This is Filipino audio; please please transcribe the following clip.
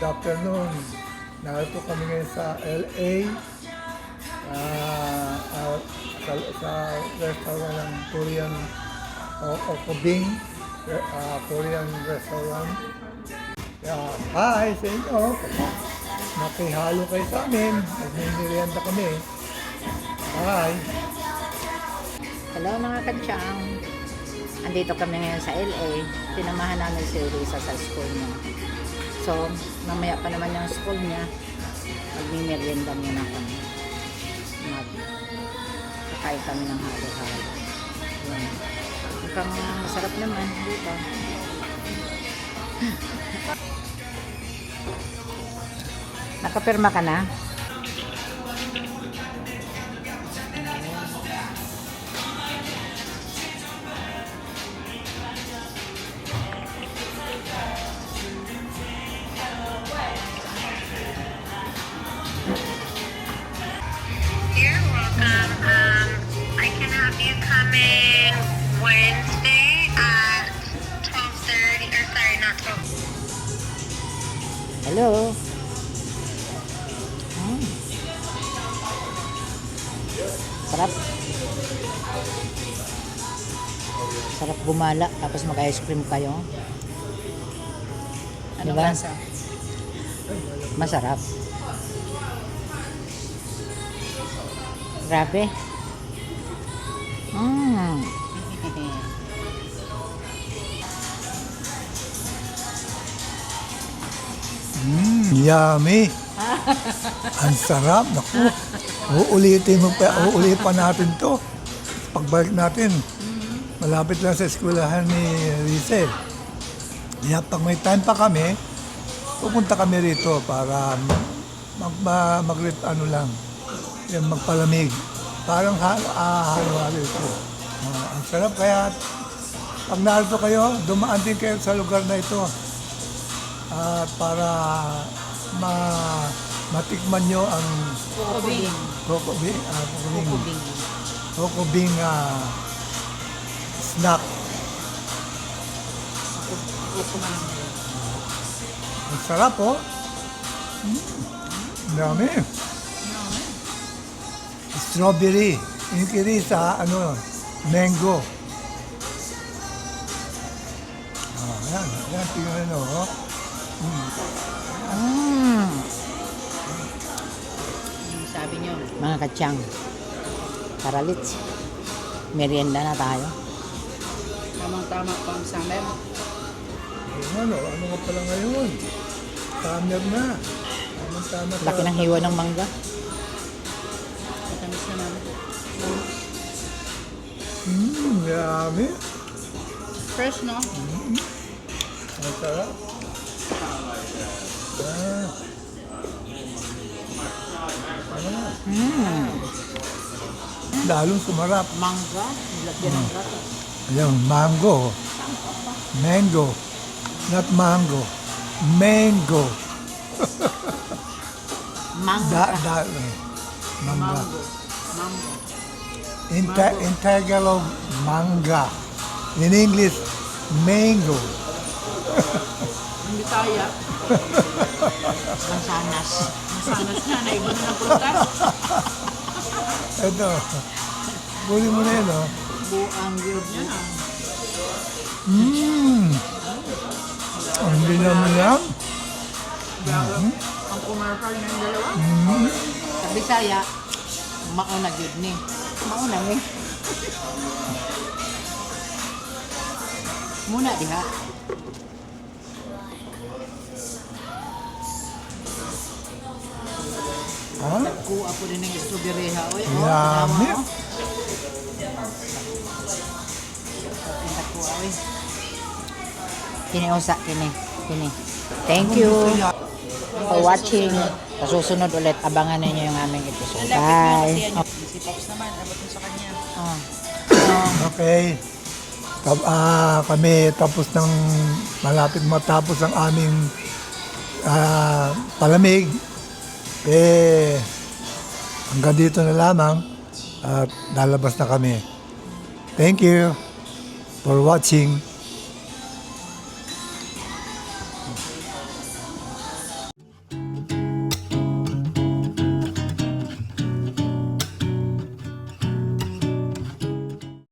Good afternoon. Narito kami ngayon sa LA. Sa restaurant ng Korean Okobing. Korean restaurant. Hi sa inyo. Makihalo kayo sa amin. Nagmimerienda kami. Hi. Hello mga kadyang. Andito kami ngayon sa LA. Sinamahan namin si Risa sa school niya. So, mamaya pa naman yung school niya. Magmimerienda muna kami. Kakain kami ng halo-halo. Mukhang masarap naman dito. Nakapirma ka na? You're welcome. I can have you coming Wednesday at 12:30. Or sorry, not 12. Hello? Sarap. Sarap gumala, tapos mag-ice cream kayo. Ano Diba? lasa? Masarap. Grabe. Yummy. Ang sarap. Naku. Uulitin pa natin to. Pagbalik natin. Malapit lang sa eskwelahan ni Rize. Kaya pag may time pa kami, pupunta kami rito para magpalamig. Parang halo-halo ito. Ang sarap kaya pag narito kayo, dumaan din kayo sa lugar na ito. Para matikman nyo ang Okobing snack. Ang sarap oh. Dami. Strawberry. Yung kirisa, mango. Yan, tingnan nyo oh. Sabi niyo. Mga kadyang, karalits, merienda na tayo. Tamang-tama pang summer. Ano nga pala ngayon? Summer na. Tama. Laki ng hiwa ng mangga. Matamis na namin. Yummy. Fresh, no? Ang sarap. Lalong sumarap. Mangga, nilagyan ng gato. Ayan, mango. Mango. Not mango. Mango. Mangga. Manga. Mango. In Tagalog, manga. In English, mango. Hindi kaya. Mansanas. Masanas na. Naiba na ng prutas. Ito. Buli mo na yun, oh. Buang yun. Hindi naman yan. Ang commercial na yung dalawa. Sa Bisaya, mauna yun ni. Mauna ni. Muna diha. Ha? Kuha po din ng strawberry ha. Oy, Yummy. Kuha, oy. Kini usa, kini. Thank you for watching. Sa susunod ulit, abangan ninyo yung aming episode. Bye. Si Pops naman, abot mo sa kanya. Okay. Kami tapos ng malapit matapos ang aming palamig. Hanggang dito na lamang at lalabas na kami. Thank you for watching.